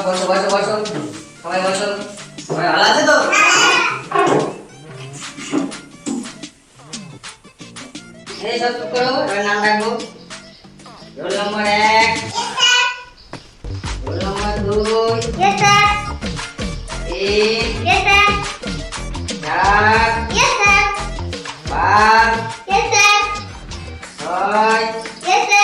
বসো বসো বসো, সবাই বসো। সবাই ভালো আছে তো? এই সব চুপ করো, এবার নাম ডাকবো। Roll number 1, roll number 2, 3, 4, 5, 6, 7, 8, 9, 10, 11, 12, 13,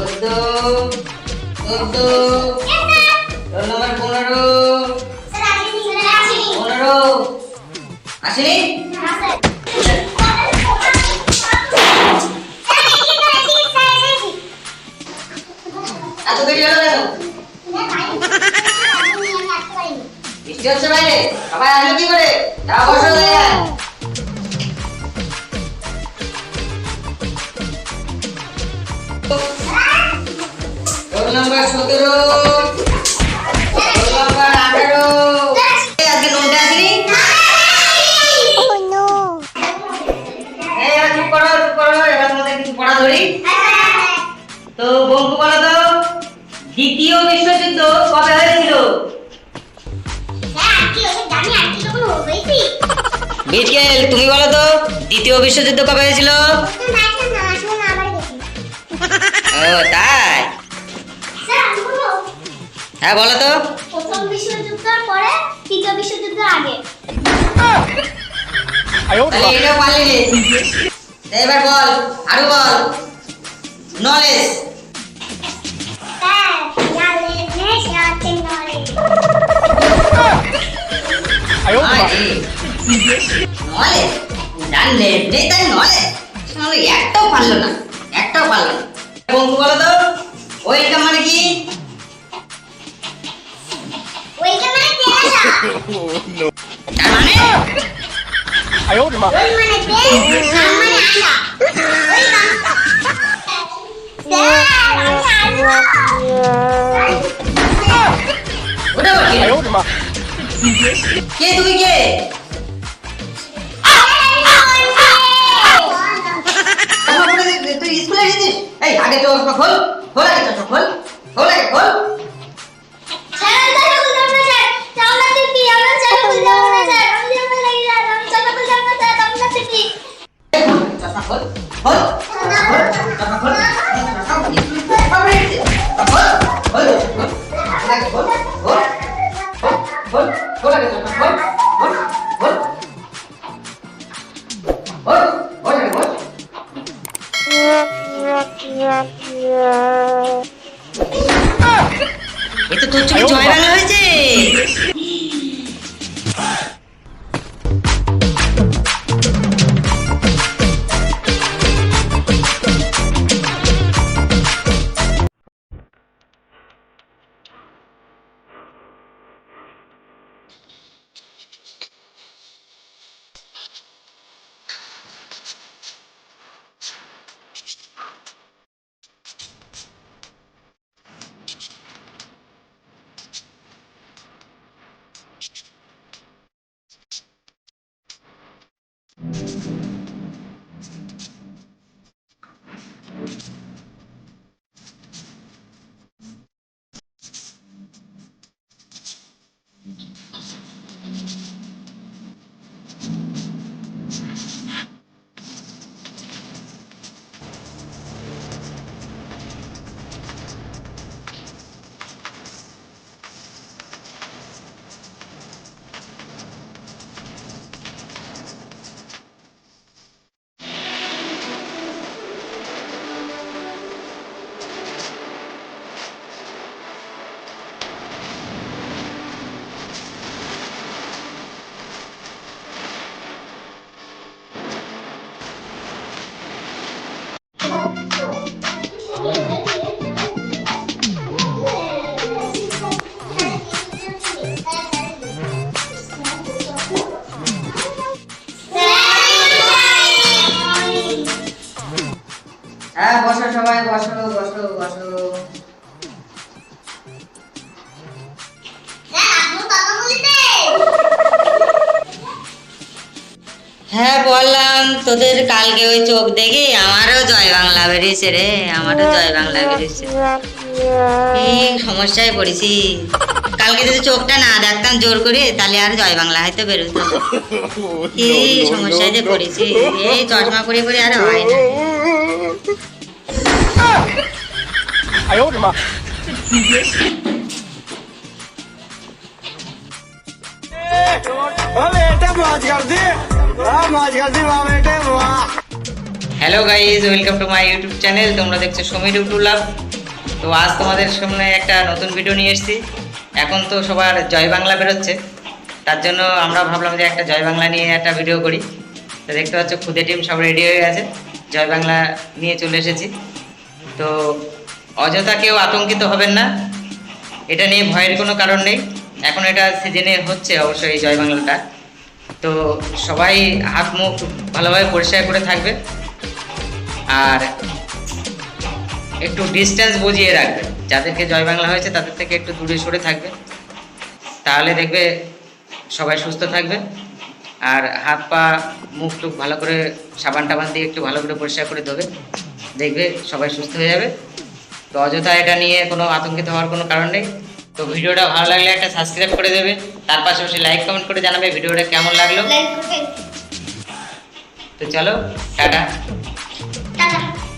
14, 15, roll number 15, 15 আসেনি? এত দেরি হলো কেন? বৃষ্টি হচ্ছে বাইরে, সবাই আসলো কি করে? যাও বসো জায়গায়। Roll number 17, roll number 18। আজকে নোটে আসেনি? এই এবার চুপ করো, চুপ করো, এবার তোমাদের কিছু পড়া ধরি। তো বঙ্কু বলো তো, দ্বিতীয় বিশ্বযুদ্ধ কবে হয়েছিল? বিটকেল, তুমি বলো তো, দ্বিতীয় বিশ্বযুদ্ধ কবে হয়েছিল? ও তাই? হ্যাঁ বলো তো। প্রথম বিশ্বযুদ্ধের পরে তৃতীয় বিশ্বযুদ্ধের আগে। তাহলে এটাও পারলি। এবার বল, আরো বল। নলেজ। নলেজ জানলে নেই তাই নলেজ, একটাও পারলো না, একটাও পারলো না। বন্ধু বলো তো, ওয়েলকাম মানে কি? ওয়েলকাম মানে তেরাসা। তার মানে? ওয়েল মানে বেল, কাম মানে আসা। ওয়েলকাম। ওটা বল কে তুমি কে? তুই স্কুলে এসেছিস? এই আগে চশমা খোল, খোল আগে চশমা খোল, খোল আগে খোল। চশমা খোল, খোল, খোল, চশমা খোল, চশমা খোল, খোল, খোল, আগে খোল, খোল, খোল, খোল আগে চশমা খোল, খোল, খোল, খোল, খোল আগে খোল। এ তো তোর চোখে জয় বাংলা হয়েছে। বসো বসো বসো। হ্যাঁ বললাম তোদের কালকে ওই চোখ দেখে আমারও জয় বাংলা বেরিয়েছে রে, আমারও জয় বাংলা বেরিয়েছে। কি সমস্যায় পড়েছি, কালকে যদি চোখটা না দেখতাম জোর করে তাহলে আর জয় বাংলা হয়তো বেরোতো। কি সমস্যায় যে পড়েছি, এই চশমা পরে পরে আর হয় না। Hello guys, welcome to my YouTube channel. তোমরা দেখছো সমীর ইউটিউব লাভ। তো আজ তোমাদের সামনে একটা নতুন ভিডিও নিয়ে এসেছি। এখন তো সবার জয় বাংলা বেরোচ্ছে, তার জন্য আমরা ভাবলাম যে একটা জয় বাংলা নিয়ে একটা ভিডিও করি। তো দেখতে পাচ্ছ খুদে টিম সব রেডি হয়ে গেছে, জয় বাংলা নিয়ে চলে এসেছি। তো অযথা কেউ আতঙ্কিত হবেন না, এটা নিয়ে ভয়ের কোনো কারণ নেই। এখন এটা সিজনে হচ্ছে অবশ্যই এই জয় বাংলাটা। তো সবাই হাত মুখ ভালোভাবে পরিষ্কার করে থাকবে আর একটু ডিস্টেন্স বুঝিয়ে রাখবে। যাদেরকে জয় বাংলা হয়েছে তাদের থেকে একটু দূরে সরে থাকবে, তাহলে দেখবে সবাই সুস্থ থাকবে। আর হাত পা মুখ টুক ভালো করে সাবান টাবান দিয়ে একটু ভালো করে পরিষ্কার করে দেবে, দেখবে সবাই সুস্থ হয়ে যাবে। তো অযথা এটা নিয়ে কোনো আতঙ্কিত হওয়ার কোনো কারণ নেই। তো ভিডিওটা ভালো লাগলে একটা সাবস্ক্রাইব করে দেবে, তার পাশাপাশি লাইক কমেন্ট করে জানাবে ভিডিওটা কেমন লাগলো। তো চলো টাটা।